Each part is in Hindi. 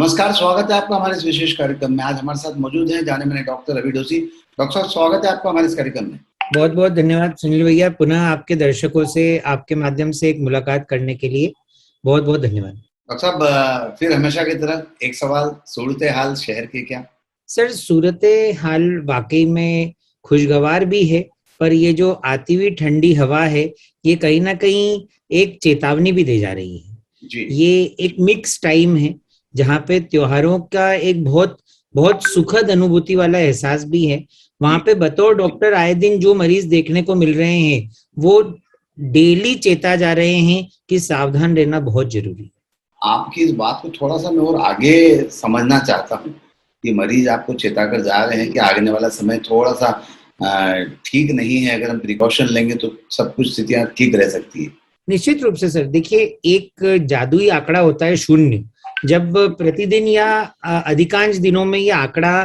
नमस्कार, स्वागत है आपका हमारे इस विशेष कार्यक्रम में। आज हमारे साथ मौजूद हैं जाने माने डॉक्टर रवि डोसी। डॉक्टर साहब, स्वागत है आपका हमारे इस कार्यक्रम में। बहुत बहुत धन्यवाद सुनील भैया, पुनः आपके दर्शकों से आपके माध्यम से एक मुलाकात करने के लिए बहुत बहुत धन्यवाद। डॉक्टर साहब, फिर हमेशा की तरह एक सवाल, सूरत हाल शहर के क्या? सर, सूरत हाल वाकई में खुशगवार भी है, पर ये जो आती हुई ठंडी हवा है ये कहीं ना कहीं एक चेतावनी भी दे जा रही है जी। ये एक मिक्स टाइम है जहाँ पे त्योहारों का एक बहुत बहुत सुखद अनुभूति वाला एहसास भी है। वहां पे बतौर डॉक्टर आए दिन जो मरीज देखने को मिल रहे हैं वो डेली चेता जा रहे हैं कि सावधान रहना बहुत जरूरी है। आपकी इस बात को थोड़ा सा मैं और आगे समझना चाहता हूँ कि मरीज आपको चेता कर जा रहे हैं कि आगे वाला समय थोड़ा सा ठीक नहीं है, अगर हम प्रिकॉशन लेंगे तो सब कुछ स्थितियां ठीक रह सकती है। निश्चित रूप से सर, देखिए, एक जादुई आंकड़ा होता है 0। जब प्रतिदिन या अधिकांश दिनों में ये आंकड़ा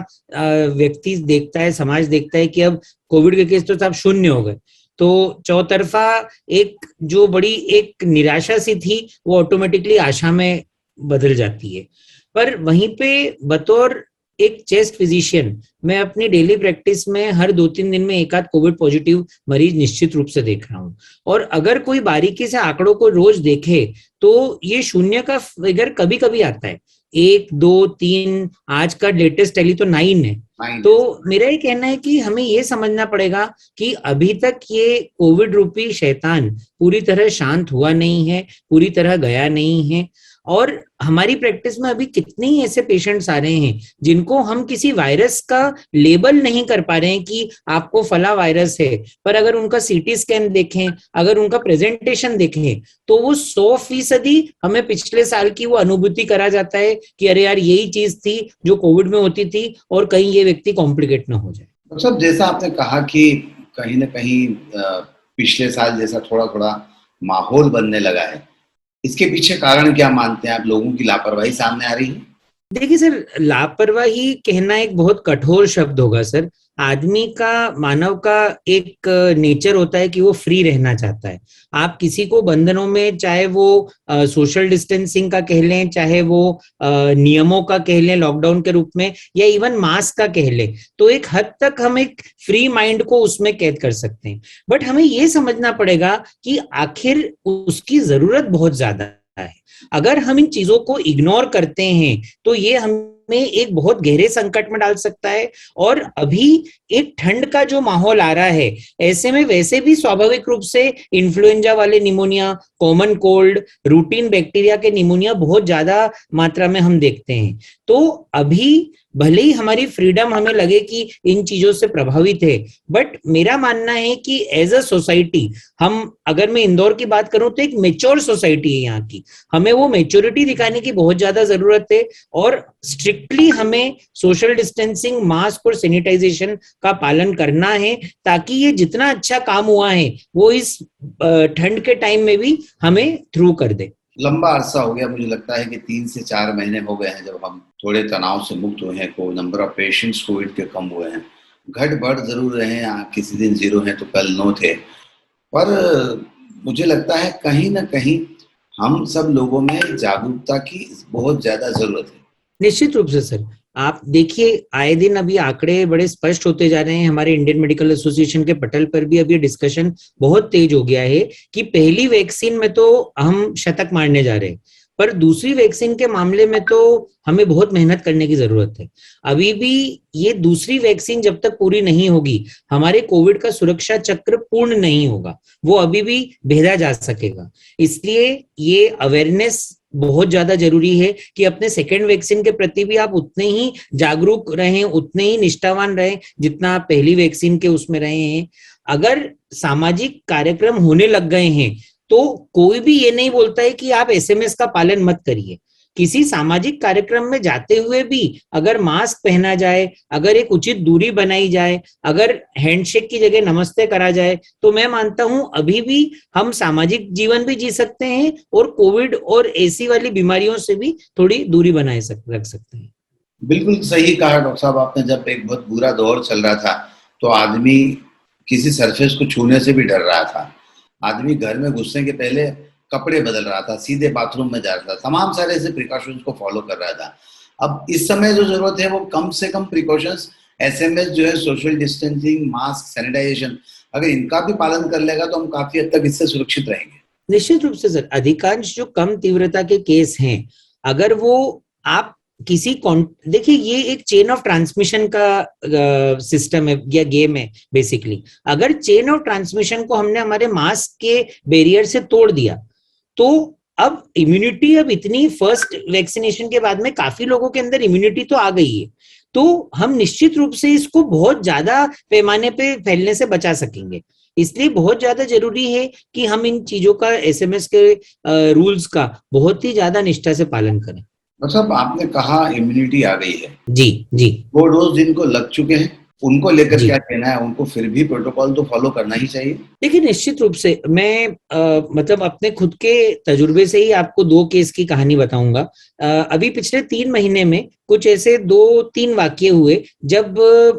व्यक्ति देखता है, समाज देखता है कि अब कोविड के केस तो सब 0 हो गए, तो चौतरफा एक जो बड़ी एक निराशा सी थी वो ऑटोमेटिकली आशा में बदल जाती है। पर वहीं पे बतौर एक चेस्ट फिजिशियन मैं अपनी डेली प्रैक्टिस में हर 2-3 दिन में एक आध कोविड पॉजिटिव मरीज निश्चित रूप से देख रहा हूँ। और अगर कोई बारीकी से आंकड़ों को रोज देखे तो ये 0 का फिगर कभी कभी आता है, 1, 2, 3, आज का लेटेस्ट टैली तो 9 है। तो मेरा ये कहना है कि हमें ये समझना पड़ेगा कि अभी तक ये कोविड रूपी शैतान पूरी तरह शांत हुआ नहीं है, पूरी तरह गया नहीं है। और हमारी प्रैक्टिस में अभी कितने ही ऐसे पेशेंट्स आ रहे हैं जिनको हम किसी वायरस का लेबल नहीं कर पा रहे हैं कि आपको फला वायरस है, पर अगर उनका सीटी स्कैन देखें, अगर उनका प्रेजेंटेशन देखें तो वो 100% हमें पिछले साल की वो अनुभूति करा जाता है कि अरे यार यही चीज थी जो कोविड में होती थी और कहीं ये व्यक्ति कॉम्प्लिकेट ना हो जाए। डॉक्टर साहब, जैसा आपने कहा कि कहीं ना कहीं पिछले साल जैसा थोड़ा थोड़ा माहौल बनने लगा है, इसके पीछे कारण क्या मानते हैं आप? लोगों की लापरवाही सामने आ रही है? देखिए सर, लापरवाही कहना एक बहुत कठोर शब्द होगा सर। आदमी का, मानव का एक नेचर होता है कि वो फ्री रहना चाहता है। आप किसी को बंधनों में, चाहे वो सोशल डिस्टेंसिंग का कह लें, चाहे वो नियमों का कह लें लॉकडाउन के रूप में, या इवन मास्क का कह लें, तो एक हद तक हम एक फ्री माइंड को उसमें कैद कर सकते हैं। बट हमें ये समझना पड़ेगा कि आखिर उसकी जरूरत बहुत ज्यादा है। अगर हम इन चीजों को इग्नोर करते हैं तो ये हमें एक बहुत गहरे संकट में डाल सकता है। और अभी एक ठंड का जो माहौल आ रहा है, ऐसे में वैसे भी स्वाभाविक रूप से इन्फ्लुएंजा वाले pneumonia, common cold, routine bacteria के निमोनिया बहुत ज्यादा मात्रा में हम देखते हैं। तो अभी भले ही हमारी फ्रीडम हमें लगे कि इन चीजों से प्रभावित है, बट मेरा मानना है कि एज अ सोसाइटी हम, अगर मैं इंदौर की बात करूं तो एक मेच्योर सोसाइटी है यहाँ की, हमें वो मेच्योरिटी दिखाने की बहुत ज्यादा जरूरत है। और स्ट्रिक्टली हमें सोशल डिस्टेंसिंग, मास्क और सैनिटाइजेशन का पालन करना है, ताकि ये जितना अच्छा काम हुआ है वो इस ठंड के टाइम में भी हमें थ्रू कर दे। लंबा अरसा हो गया, मुझे लगता है कि 3 से 4 महीने हो गए हैं जब हम थोड़े तनाव से मुक्त हुए हैं, को नंबर ऑफ पेशेंट्स कोविड के कम हुए हैं। घट बढ़ जरूर रहे हैं, किसी दिन 0 है तो कल 9 थे, पर मुझे लगता है कहीं ना कहीं हम सब लोगों में जागरूकता की बहुत ज्यादा जरूरत है। निश्चित रूप से सर, आप देखिए, आए दिन अभी आंकड़े बड़े स्पष्ट होते जा रहे हैं। हमारे इंडियन मेडिकल एसोसिएशन के पटल पर भी अभी डिस्कशन बहुत तेज हो गया है कि पहली वैक्सीन में तो हम शतक मारने जा रहे हैं, पर दूसरी वैक्सीन के मामले में तो हमें बहुत मेहनत करने की जरूरत है। अभी भी ये दूसरी वैक्सीन जब तक पूरी नहीं होगी, हमारे कोविड का सुरक्षा चक्र पूर्ण नहीं होगा, वो अभी भी भेदा जा सकेगा। इसलिए ये अवेयरनेस बहुत ज्यादा जरूरी है कि अपने सेकेंड वैक्सीन के प्रति भी आप उतने ही जागरूक रहें, उतने ही निष्ठावान रहें जितना आप पहली वैक्सीन के उसमें रहे हैं। अगर सामाजिक कार्यक्रम होने लग गए हैं तो कोई भी ये नहीं बोलता है कि आप एसएमएस का पालन मत करिए। किसी सामाजिक कार्यक्रम में जाते हुए भी अगर मास्क पहना जाए, अगर एक उचित दूरी बनाई जाए, अगर हैंडशेक की जगह नमस्ते करा जाए, तो मैं मानता हूं अभी भी हम सामाजिक जीवन भी जी सकते हैं और कोविड और ऐसी वाली बीमारियों से भी थोड़ी दूरी बनाए रख सकते हैं। बिल्कुल सही कहा डॉक्टर साहब आपने। जब एक बहुत बुरा दौर चल रहा था तो आदमी किसी सरफेस को छूने से भी डर रहा था। आदमी घर में घुसने के पहले कपड़े बदल रहा था, सीधे बाथरूम में जा रहा था, तमाम सारे ऐसे प्रिकॉशंस को फॉलो कर रहा था। अब इस समय जो जरूरत है वो कम से कम प्रिकॉशंस, एसएमएस जो है, सोशल डिस्टेंसिंग, मास्क, सैनिटाइजेशन, अगर इनका भी पालन कर लेगा तो हम काफी हद तक इससे सुरक्षित रहेंगे। निश्चित रूप से सर, अधिकांश जो कम तीव्रता के केस हैं, अगर वो आप किसी देखिए, ये एक चेन ऑफ ट्रांसमिशन का सिस्टम है या गेम है बेसिकली। अगर चेन ऑफ ट्रांसमिशन को हमने हमारे मास्क के बैरियर से तोड़ दिया, तो अब इम्यूनिटी, अब इतनी फर्स्ट वैक्सीनेशन के बाद में काफी लोगों के अंदर इम्यूनिटी तो आ गई है, तो हम निश्चित रूप से इसको बहुत ज्यादा पैमाने पे फैलने से बचा सकेंगे। इसलिए बहुत ज्यादा जरूरी है कि हम इन चीजों का, एसएमएस के रूल्स का बहुत ही ज्यादा निष्ठा से पालन करें। मतलब आपने कहा इम्यूनिटी आ गई है, जी जी। वो डोज जिनको लग चुके हैं उनको लेकर जी। क्या कहना है? उनको फिर भी प्रोटोकॉल तो फॉलो करना ही चाहिए? देखिए, निश्चित रूप से मैं मतलब अपने खुद के तजुर्बे से ही आपको 2 केस की कहानी बताऊंगा। अभी पिछले 3 महीने में कुछ ऐसे 2-3 वाकये हुए जब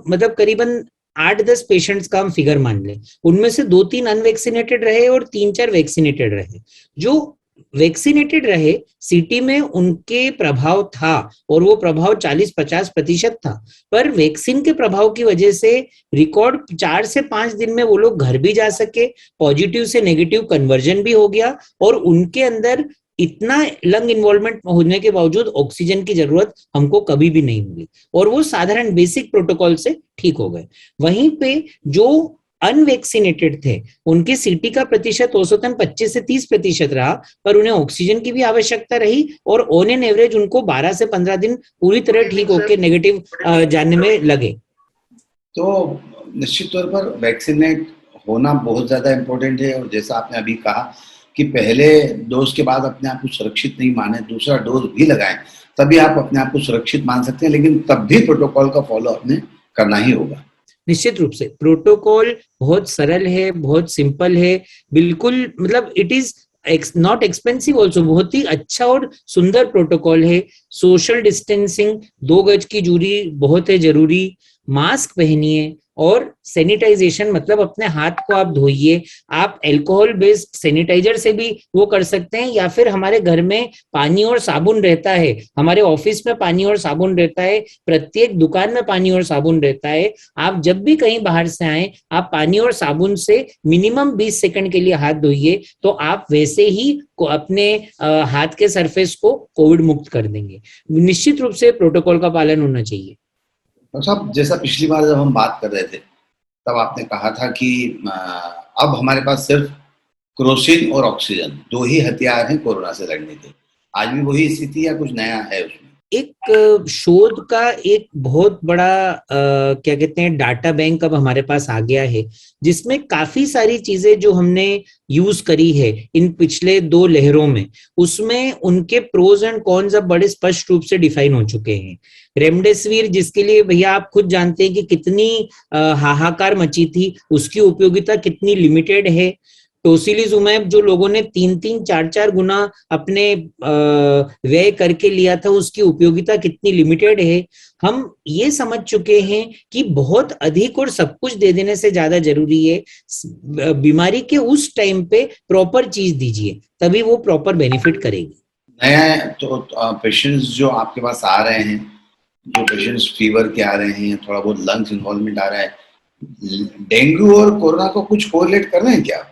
मतलब करीबन 8-10 पेशेंट्स का हम फिगर मान लें, उनमें से 2-3 अनवैक्सीनेटेड रहे और 3-4 वैक्सीनेटेड रहे। जो वैक्सीनेटेड रहे, सिटी में उनके प्रभाव था और वो प्रभाव 40-50% था, पर वैक्सीन के प्रभाव की वजह से रिकॉर्ड 4 से 5 दिन में वो लोग घर भी जा सके, पॉजिटिव से नेगेटिव कन्वर्जन भी हो गया, और उनके अंदर इतना लंग इन्वॉल्वमेंट होने के बावजूद ऑक्सीजन की जरूरत हमको कभी भी नहीं मिली, और वो साधारण बेसिक प्रोटोकॉल से ठीक हो गए। वहीं पे जो अनवैक्सीनेटेड थे, उनके सीटी का प्रतिशत औसतन 25 से 30% रहा, पर उन्हें ऑक्सीजन की भी आवश्यकता रही, और ऑन एन एवरेज उनको 12 से 15 दिन पूरी तरह ठीक होकर नेगेटिव जाने में लगे। तो निश्चित तौर पर वैक्सीनेट होना बहुत ज्यादा इम्पोर्टेंट है, और जैसा आपने अभी कहा कि पहले डोज के बाद अपने आप को सुरक्षित नहीं माने, दूसरा डोज भी लगाएं, तभी आप अपने आप को सुरक्षित मान सकते हैं, लेकिन तब भी प्रोटोकॉल का फॉलो आपने करना ही होगा। निश्चित रूप से प्रोटोकॉल बहुत सरल है, बहुत सिंपल है, बिल्कुल, मतलब it is not expensive also, बहुत ही अच्छा और सुंदर प्रोटोकॉल है। सोशल डिस्टेंसिंग, 2 गज की दूरी बहुत है जरूरी, मास्क पहनिए, और सैनिटाइजेशन, मतलब अपने हाथ को आप धोइए। आप अल्कोहल बेस्ड सैनिटाइजर से भी वो कर सकते हैं, या फिर हमारे घर में पानी और साबुन रहता है, हमारे ऑफिस में पानी और साबुन रहता है, प्रत्येक दुकान में पानी और साबुन रहता है। आप जब भी कहीं बाहर से आए, आप पानी और साबुन से मिनिमम 20 सेकंड के लिए हाथ धोइए, तो आप वैसे ही अपने हाथ के सरफेस को कोविड मुक्त कर देंगे। निश्चित रूप से प्रोटोकॉल का पालन होना चाहिए। डॉक्टर साहब, जैसा पिछली बार जब हम बात कर रहे थे तब आपने कहा था कि अब हमारे पास सिर्फ क्रोसिन और ऑक्सीजन 2 ही हथियार हैं कोरोना से लड़ने के। आज भी वही स्थिति या कुछ नया है उसमें? एक शोध का एक बहुत बड़ा क्या कहते हैं, डाटा बैंक अब हमारे पास आ गया है, जिसमें काफी सारी चीजें जो हमने यूज करी है इन पिछले 2 लहरों में, उसमें उनके प्रोज एंड कॉन्स अब बड़े स्पष्ट रूप से डिफाइन हो चुके हैं। रेमडेसिविर, जिसके लिए भैया आप खुद जानते हैं कि कितनी हाहाकार मची थी, उसकी उपयोगिता कितनी लिमिटेड है। टोसिलिजुमैब, जो लोगों ने 3-3, 4-4 गुना अपने व्यय करके लिया था, उसकी उपयोगिता कितनी लिमिटेड है। हम ये समझ चुके हैं कि बहुत अधिक और सब कुछ दे देने से ज्यादा जरूरी है बीमारी के उस टाइम पे प्रॉपर चीज दीजिए, तभी वो प्रॉपर बेनिफिट करेगी। नया तो पेशेंट्स जो आपके पास आ रहे हैं, जो पेशेंट्स फीवर के आ रहे हैं, थोड़ा बहुत लंग्स इन्वॉल्वमेंट आ रहा है, डेंगू और कोरोना को कुछ कोरिलेट कर रहे हैं क्या?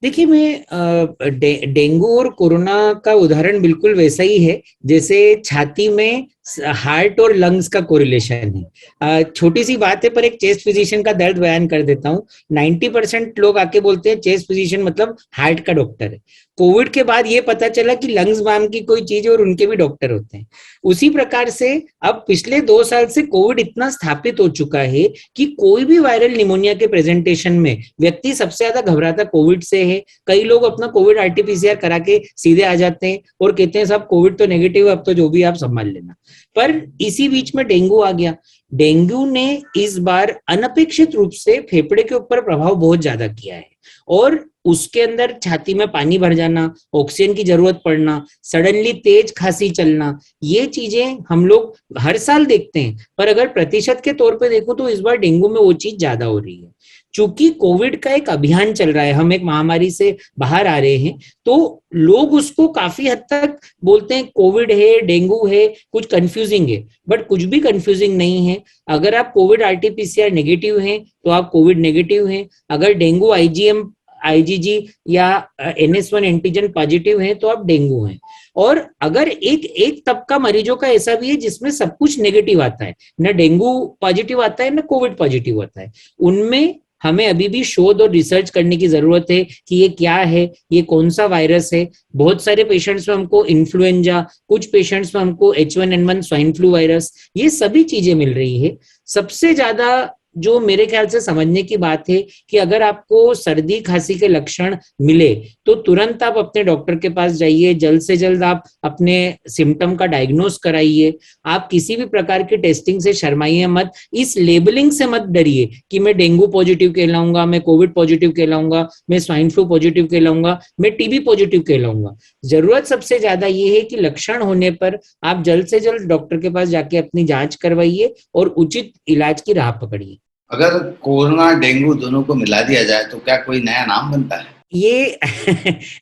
देखिए, मैं डेंगू और कोरोना का उदाहरण बिल्कुल वैसा ही है जैसे छाती में हार्ट और लंग्स का कोरिलेशन है। छोटी सी बात है, पर एक चेस्ट फिजिशियन का दर्द बयान कर देता हूँ। 90% लोग आके बोलते हैं चेस्ट फिजिशियन मतलब हार्ट का डॉक्टर है। कोविड के बाद ये पता चला कि लंग्स नाम की कोई चीज है और उनके भी डॉक्टर होते हैं। उसी प्रकार से अब पिछले 2 साल से कोविड इतना स्थापित हो चुका है कि कोई भी वायरल निमोनिया के प्रेजेंटेशन में व्यक्ति सबसे ज्यादा घबराता कोविड से है। कई लोग अपना कोविड आरटीपीसीआर करा के सीधे आ जाते हैं और कहते हैं साहब कोविड तो नेगेटिव है, अब तो जो भी आप संभाल लेना। पर इसी बीच में डेंगू आ गया। डेंगू ने इस बार अनपेक्षित रूप से फेफड़े के ऊपर प्रभाव बहुत ज्यादा किया है, और उसके अंदर छाती में पानी भर जाना, ऑक्सीजन की जरूरत पड़ना, सडनली तेज खांसी चलना, ये चीजें हम लोग हर साल देखते हैं, पर अगर प्रतिशत के तौर पे देखो तो इस बार डेंगू में वो चीज ज्यादा हो रही है। चूंकि कोविड का एक अभियान चल रहा है, हम एक महामारी से बाहर आ रहे हैं, तो लोग उसको काफी हद तक बोलते हैं कोविड है, डेंगू है, कुछ कंफ्यूजिंग है, बट कुछ भी कंफ्यूजिंग नहीं है। अगर आप कोविड आरटीपीसीआर नेगेटिव हैं तो आप कोविड नेगेटिव हैं, अगर डेंगू आईजीएम आईजीजी या NS1 एंटीजन पॉजिटिव है तो आप डेंगू हैं। और अगर एक एक तबका मरीजों का ऐसा भी है जिसमें सब कुछ नेगेटिव आता है, ना डेंगू पॉजिटिव आता है ना कोविड पॉजिटिव आता है, उनमें हमें अभी भी शोध और रिसर्च करने की जरूरत है कि ये क्या है, ये कौन सा वायरस है। बहुत सारे पेशेंट्स में हमको इन्फ्लुएंजा, कुछ पेशेंट्स में हमको H1N1 स्वाइन फ्लू वायरस, ये सभी चीजें मिल रही है। सबसे ज्यादा जो मेरे ख्याल से समझने की बात है कि अगर आपको सर्दी खांसी के लक्षण मिले तो तुरंत आप अपने डॉक्टर के पास जाइए, जल्द से जल्द आप अपने सिम्टम का डायग्नोस कराइए। आप किसी भी प्रकार की टेस्टिंग से शर्माइए मत, इस लेबलिंग से मत डरिए कि मैं डेंगू पॉजिटिव कहलाऊंगा, मैं कोविड पॉजिटिव कहलाऊंगा, मैं स्वाइन फ्लू पॉजिटिव कहलाऊंगा, मैं टीबी पॉजिटिव कहलाऊंगा। जरूरत सबसे ज्यादा ये है कि लक्षण होने पर आप जल्द से जल्द डॉक्टर के पास जाके अपनी जांच करवाइए और उचित इलाज की राह पकड़िए। अगर कोरोना डेंगू दोनों को मिला दिया जाए तो क्या कोई नया नाम बनता है? ये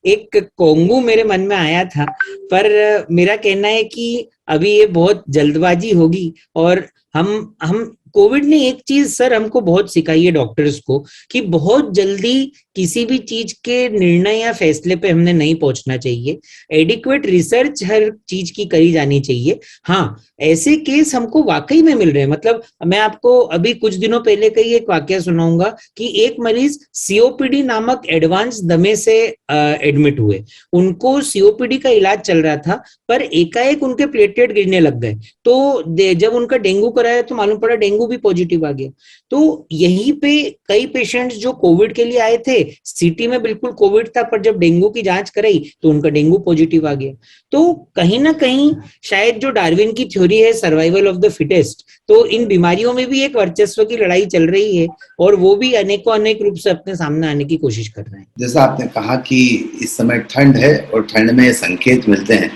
एक कोंगू मेरे मन में आया था, पर मेरा कहना है कि अभी ये बहुत जल्दबाजी होगी। और हम कोविड ने एक चीज सर हमको बहुत सिखाई है डॉक्टर्स को, कि बहुत जल्दी किसी भी चीज के निर्णय या फैसले पे हमने नहीं पहुंचना चाहिए। एडिक्वेट रिसर्च हर चीज की करी जानी चाहिए। हाँ, ऐसे केस हमको वाकई में मिल रहे हैं। मतलब मैं आपको अभी कुछ दिनों पहले का ही एक वाकया सुनाऊंगा कि एक मरीज COPD नामक एडवांस दमे से एडमिट हुए। उनको COPD का इलाज चल रहा था, पर एकाएक उनके प्लेटलेट गिरने लग गए। तो जब उनका डेंगू कराया तो मालूम पड़ा डेंगू भी पॉजिटिव आ गया। तो यहीं पे कई पेशेंट्स जो कोविड के लिए आए थे, सिटी में बिल्कुल कोविड था, पर जब डेंगू की जांच कराई तो उनका डेंगू पॉजिटिव आ गया। तो कहीं ना कहीं शायद जो डार्विन की थ्योरी है, सर्वाइवल ऑफ द फिटेस्ट, तो इन बीमारियों में भी एक वर्चस्व की लड़ाई चल रही है और वो भी अनेकों अनेक रूप से अपने सामने आने की कोशिश कर रहे हैं। जैसा आपने कहा कि इस समय ठंड है और ठंड में संकेत मिलते हैं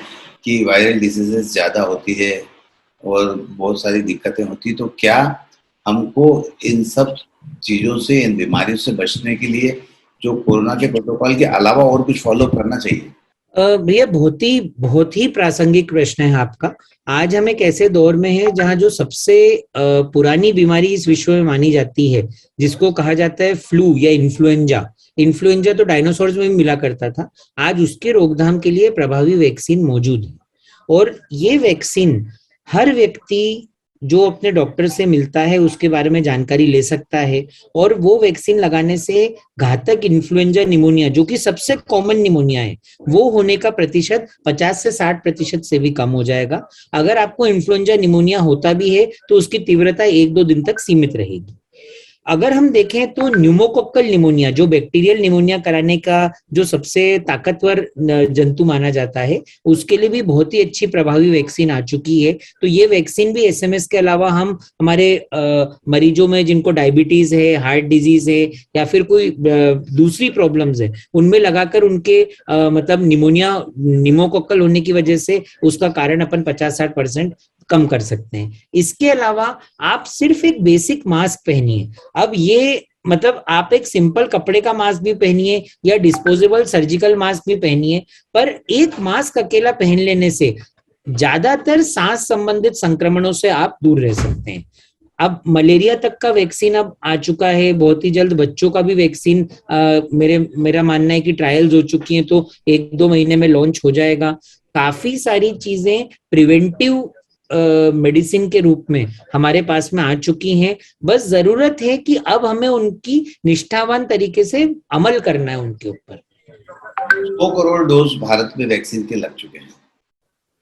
कि वायरल डिजीजेस ज्यादा होती है और बहुत सारी दिक्कतें होती, तो क्या हमको इन सब चीजों से, इन बीमारियों से बचने के लिए जो कोरोना के प्रोटोकॉल के अलावा और कुछ फॉलो करना चाहिए? भैया बहुत ही प्रासंगिक प्रश्न है आपका। आज हम एक ऐसे दौर में हैं जहां जो सबसे पुरानी बीमारी इस विश्व में मानी जाती है, जिसको कहा जाता है फ्लू या इन्फ्लुएंजा। इन्फ्लुएंजा तो डायनासोर्स में भी मिला करता था। आज उसके रोकथाम के लिए प्रभावी वैक्सीन मौजूद है और ये वैक्सीन हर व्यक्ति जो अपने डॉक्टर से मिलता है उसके बारे में जानकारी ले सकता है। और वो वैक्सीन लगाने से घातक इन्फ्लुएंजा निमोनिया, जो कि सबसे कॉमन निमोनिया है, वो होने का प्रतिशत 50 से 60% से भी कम हो जाएगा। अगर आपको इन्फ्लुएंजा निमोनिया होता भी है तो उसकी तीव्रता 1-2 दिन तक सीमित रहेगी। अगर हम देखें तो न्यूमोकोक्कल निमोनिया, जो बैक्टीरियल निमोनिया कराने का जो सबसे ताकतवर जंतु माना जाता है, उसके लिए भी बहुत ही अच्छी प्रभावी वैक्सीन आ चुकी है। तो ये वैक्सीन भी SMS के अलावा हम हमारे मरीजों में जिनको डायबिटीज है, हार्ट डिजीज है या फिर कोई दूसरी प्रॉब्लम्स है, उनमें लगाकर उनके मतलब निमोकोक्कल होने की वजह से उसका कारण अपन 50-60% कम कर सकते हैं। इसके अलावा आप सिर्फ एक बेसिक मास्क पहनिए। अब ये मतलब आप एक सिंपल कपड़े का मास्क भी पहनिए या डिस्पोजेबल सर्जिकल मास्क भी पहनिए, पर एक मास्क अकेला पहन लेने से ज्यादातर सांस संबंधित संक्रमणों से आप दूर रह सकते हैं। अब मलेरिया तक का वैक्सीन अब आ चुका है, बहुत ही जल्द बच्चों का भी वैक्सीन मेरा मानना है कि ट्रायल्स हो चुकी हैं, तो 1-2 महीने में लॉन्च हो जाएगा। काफी सारी चीजें प्रिवेंटिव मेडिसिन के रूप में हमारे पास में आ चुकी हैं। बस जरूरत है कि अब हमें उनकी निष्ठावान तरीके से अमल करना है उनके ऊपर। 100 करोड़ डोज भारत में वैक्सीन के लग चुके हैं।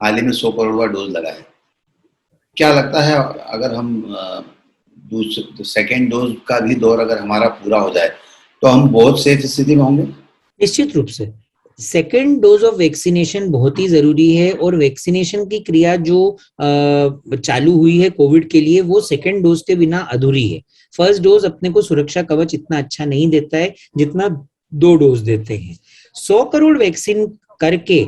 हाल ही में 100 करोड़ डोज लगा है। क्या लगता है अगर हम सेकेंड डोज का भी दौर अगर हमारा पूरा हो जाए तो हम बहुत सेफ स्थिति में होंगे? निश्चित रूप से सेकेंड डोज ऑफ वैक्सीनेशन बहुत ही जरूरी है और वैक्सीनेशन की क्रिया जो चालू हुई है कोविड के लिए, वो सेकेंड डोज के बिना अधूरी है। फर्स्ट डोज अपने को सुरक्षा कवच इतना अच्छा नहीं देता है जितना 2 डोज देते हैं। 100 करोड़ वैक्सीन करके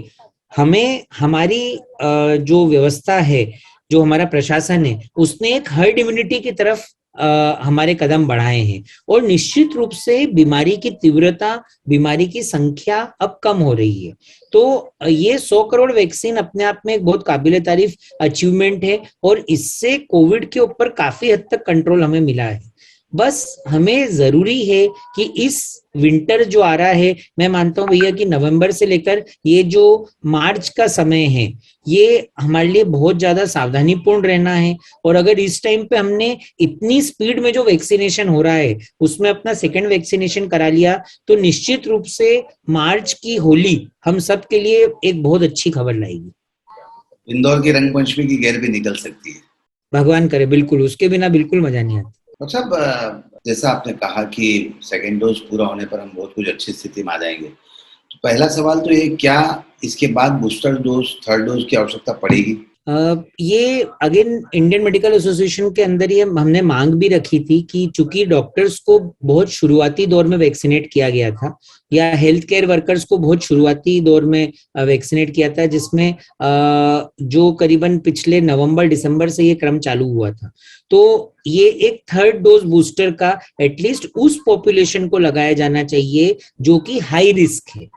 हमें हमारी जो व्यवस्था है, जो हमारा प्रशासन है, उसने एक हर्ड इम्यूनिटी की तरफ हमारे कदम बढ़ाए हैं और निश्चित रूप से बीमारी की तीव्रता, बीमारी की संख्या अब कम हो रही है। तो ये 100 करोड़ वैक्सीन अपने आप में एक बहुत काबिले तारीफ अचीवमेंट है और इससे कोविड के ऊपर काफी हद तक कंट्रोल हमें मिला है। बस हमें जरूरी है कि इस विंटर जो आ रहा है, मैं मानता हूं भैया कि नवंबर से लेकर ये जो मार्च का समय है, ये हमारे लिए बहुत ज्यादा सावधानीपूर्ण रहना है। और अगर इस टाइम पे हमने इतनी स्पीड में जो वैक्सीनेशन हो रहा है उसमें अपना सेकेंड वैक्सीनेशन करा लिया, तो निश्चित रूप से मार्च की होली हम सब के लिए एक बहुत अच्छी खबर लाएगी। इंदौर की रंगपंचमी की गैर भी निकल सकती है। भगवान करे, बिल्कुल, उसके बिना बिल्कुल मजा नहीं आता। मतलब जैसा आपने कहा कि सेकेंड डोज पूरा होने पर हम बहुत कुछ अच्छी स्थिति में आ जाएंगे, तो पहला सवाल तो ये, क्या इसके बाद बूस्टर डोज, थर्ड डोज की आवश्यकता पड़ेगी? ये अगेन इंडियन मेडिकल एसोसिएशन के अंदर ये हमने मांग भी रखी थी कि चूंकि डॉक्टर्स को बहुत शुरुआती दौर में वैक्सीनेट किया गया था, या हेल्थ केयर वर्कर्स को बहुत शुरुआती दौर में वैक्सीनेट किया था, जिसमें जो करीबन पिछले नवंबर दिसंबर से ये क्रम चालू हुआ था, तो ये एक थर्ड डोज बूस्टर का एटलीस्ट उस पॉपुलेशन को लगाया जाना चाहिए जो कि हाई रिस्क है।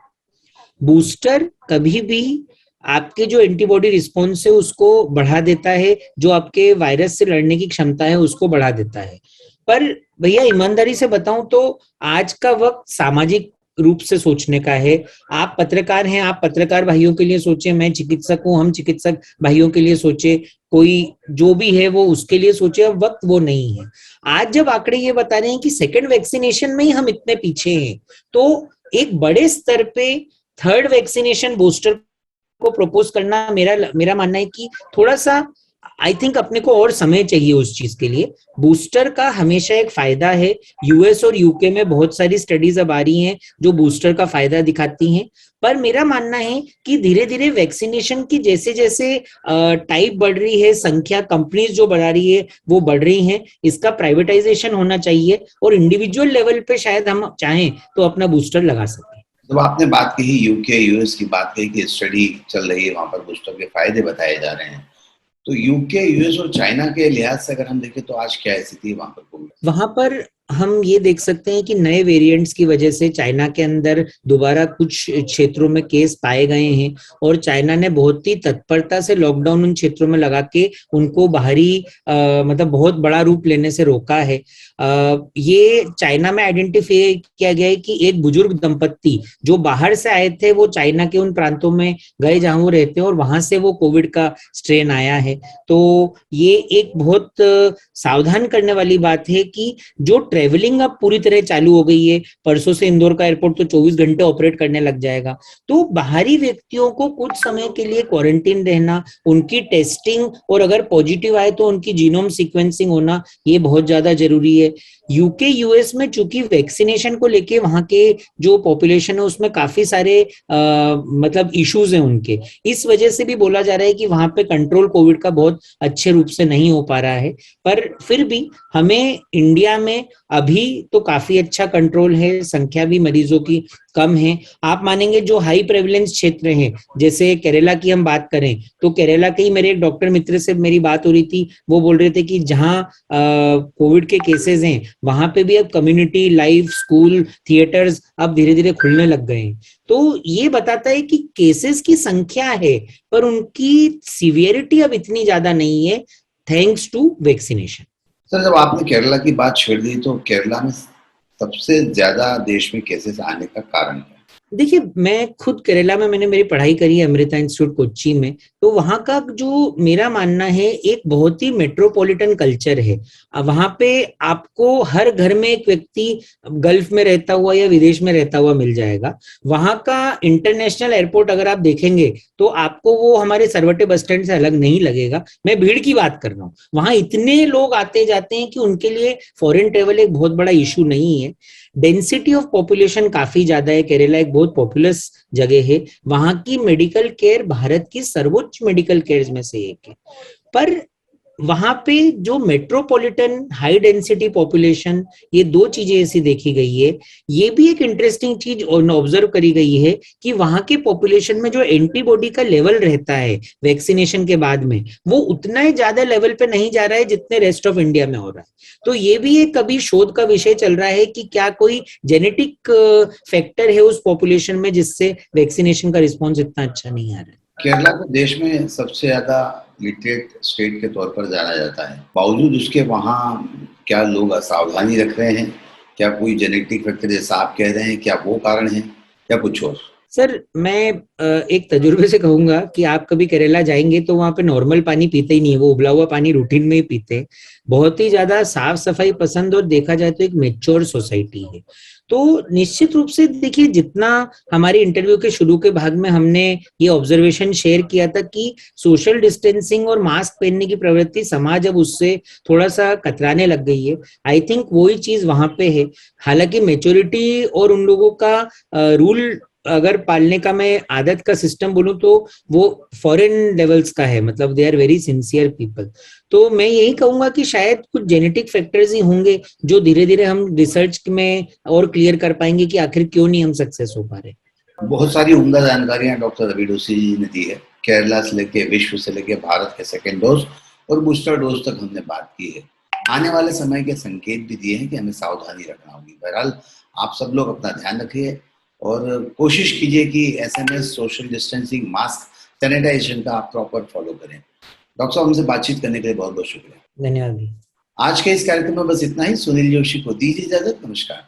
बूस्टर कभी भी आपके जो एंटीबॉडी रिस्पॉन्स है उसको बढ़ा देता है, जो आपके वायरस से लड़ने की क्षमता है उसको बढ़ा देता है। पर भैया ईमानदारी से बताऊं तो आज का वक्त सामाजिक रूप से सोचने का है। आप पत्रकार हैं, आप पत्रकार भाइयों के लिए सोचे, मैं चिकित्सक हूं, हम चिकित्सक भाइयों के लिए सोचे, कोई जो भी है वो उसके लिए सोचे। अब वक्त वो नहीं है। आज जब आंकड़े ये बता रहे हैं कि सेकेंड वैक्सीनेशन में ही हम इतने पीछे हैं, तो एक बड़े स्तर पे थर्ड वैक्सीनेशन बूस्टर को प्रपोज करना, मेरा मानना है कि थोड़ा सा आई थिंक अपने को और समय चाहिए उस चीज के लिए। बूस्टर का हमेशा एक फायदा है। यूएस और यूके में बहुत सारी स्टडीज अब आ रही हैं जो बूस्टर का फायदा दिखाती हैं। पर मेरा मानना है कि धीरे धीरे वैक्सीनेशन की जैसे जैसे टाइप बढ़ रही है, संख्या कंपनीज जो बढ़ा रही है वो बढ़ रही हैं, इसका प्राइवेटाइजेशन होना चाहिए और इंडिविजुअल लेवल पे शायद हम चाहें तो अपना बूस्टर लगा सकें। जब आपने बात कही यूके यूएस की, बात कही कि स्टडी चल रही है, वहां पर बूस्टर के फायदे बताए जा रहे हैं, तो यूके यूएस और चाइना के लिहाज से अगर हम देखें तो आज क्या स्थिति है वहां पर? वहां पर हम ये देख सकते हैं कि नए वेरिएंट्स की वजह से चाइना के अंदर दोबारा कुछ क्षेत्रों में केस पाए गए हैं और चाइना ने बहुत ही तत्परता से लॉकडाउन उन क्षेत्रों में लगा के उनको बाहरी मतलब बहुत बड़ा रूप लेने से रोका है। ये चाइना में आइडेंटिफाई किया गया है कि एक बुजुर्ग दंपत्ति जो बाहर से आए थे वो चाइना के उन प्रांतों में गए जहां वो रहते हैं और वहां से वो कोविड का स्ट्रेन आया है। तो ये एक बहुत सावधान करने वाली बात है कि जो ट्रेवलिंग अब पूरी तरह चालू हो गई है, परसों से इंदौर का एयरपोर्ट तो 24 घंटे ऑपरेट करने लग जाएगा, तो बाहरी व्यक्तियों को कुछ समय के लिए क्वारंटीन रहना, उनकी टेस्टिंग और अगर पॉजिटिव आए तो उनकी जीनोम सीक्वेंसिंग होना, ये बहुत ज्यादा जरूरी है। यूके यूएस में चूंकि वैक्सीनेशन को लेके वहां के जो पॉपुलेशन है उसमें काफी सारे मतलब इश्यूज हैं उनके, इस वजह से भी बोला जा रहा है कि वहां पे कंट्रोल कोविड का बहुत अच्छे रूप से नहीं हो पा रहा है। पर फिर भी हमें इंडिया में अभी तो काफी अच्छा कंट्रोल है, संख्या भी मरीजों की कम है। आप मानेंगे जो हाई प्रेवलेंस क्षेत्र हैं, जैसे केरला की हम बात करें तो केरला के ही मेरे एक डॉक्टर मित्र से मेरी बात हो रही थी, वो बोल रहे थे कि जहां कोविड के केसेस हैं वहां पे भी अब कम्युनिटी लाइफ, स्कूल, थिएटर्स अब धीरे धीरे खुलने लग गए हैं। तो ये बताता है कि केसेस की संख्या है पर उनकी सीवियरिटी अब इतनी ज्यादा नहीं है, थैंक्स टू वैक्सीनेशन। सर, जब आपने केरला की बात छेड़ दी तो केरला में सबसे ज्यादा देश में केसेस आने का कारण क्या? देखिए, मैं खुद केरला में मैंने मेरी पढ़ाई करी है अमृता इंस्टीट्यूट कोच्चि में, तो वहाँ का जो मेरा मानना है एक बहुत ही मेट्रोपॉलिटन कल्चर है। वहाँ पे आपको हर घर में एक व्यक्ति गल्फ में रहता हुआ या विदेश में रहता हुआ मिल जाएगा। वहाँ का इंटरनेशनल एयरपोर्ट अगर आप देखेंगे तो आपको वो हमारे सरवटे बस स्टैंड से अलग नहीं लगेगा। मैं भीड़ की बात कर रहा हूँ, वहाँ इतने लोग आते जाते हैं कि उनके लिए फॉरेन ट्रेवल एक बहुत बड़ा इशू नहीं है। डेंसिटी ऑफ पॉपुलेशन काफी ज्यादा है, केरला एक बहुत पॉपुलस जगह है, वहां की मेडिकल केयर भारत की सर्वोच्च मेडिकल केयर में से एक है। पर वहां पे जो मेट्रोपॉलिटन हाई डेंसिटी पॉपुलेशन, ये दो चीजें ऐसी देखी गई है। ये भी एक इंटरेस्टिंग चीज ऑब्जर्व करी गई है कि वहां के पॉपुलेशन में जो एंटीबॉडी का लेवल रहता है वैक्सीनेशन के बाद में, वो उतना ही ज्यादा लेवल पे नहीं जा रहा है जितने रेस्ट ऑफ इंडिया में हो रहा है। तो ये भी एक कभी शोध का विषय चल रहा है कि क्या कोई जेनेटिक फैक्टर है उस पॉपुलेशन में जिससे वैक्सीनेशन का रिस्पॉन्स इतना अच्छा नहीं आ रहा है। केरला को देश में सबसे ज्यादा लिटरेट स्टेट के तौर पर जाना जाता है, बावजूद उसके वहाँ क्या लोग असावधानी रख रहे हैं? क्या कोई जेनेटिक फैक्टर जैसा आप कह रहे हैं, क्या वो कारण है या कुछ और? सर मैं एक तजुर्बे से कहूंगा कि आप कभी केरला जाएंगे तो वहां पे नॉर्मल पानी पीते ही नहीं है, वो उबला हुआ पानी रूटीन में ही पीते हैं। बहुत ही ज्यादा साफ सफाई पसंद, और देखा जाए तो एक मेच्योर सोसाइटी है। तो निश्चित रूप से देखिए, जितना हमारे इंटरव्यू के शुरू के भाग में हमने ये ऑब्जर्वेशन शेयर किया था कि सोशल डिस्टेंसिंग और मास्क पहनने की प्रवृत्ति समाज अब उससे थोड़ा सा कतराने लग गई है, आई थिंक वही चीज वहां पे है। हालांकि मेच्योरिटी और उन लोगों का रूल अगर पालने का मैं आदत का सिस्टम बोलूं तो वो फॉरेन लेवल्स का है, मतलब they are very sincere people. तो मैं यही कहूंगा कि शायद कुछ जेनेटिक फैक्टर्स ही होंगे जो धीरे धीरे हम रिसर्च में और क्लियर कर पाएंगे कि आखिर क्यों नहीं हम सक्सेस हो पा रहे। बहुत सारी उम्दा जानकारियां डॉक्टर रवि डोसी जी ने दी है। केरला से लेके विश्व से लेके भारत के सेकेंड डोज और बूस्टर डोज तक हमने बात की है। आने वाले समय के संकेत भी दिए हैं कि हमें सावधानी रखना होगी। बहरहाल आप सब लोग अपना ध्यान रखिए और कोशिश कीजिए कि SMS, social distancing, mask, sanitisation का आप प्रॉपर फॉलो करें। डॉक्टर साहब, हमसे बातचीत करने के लिए बहुत बहुत शुक्रिया। धन्यवाद। आज के इस कार्यक्रम में बस इतना ही। सुनील जोशी को दीजिए इजाजत। नमस्कार।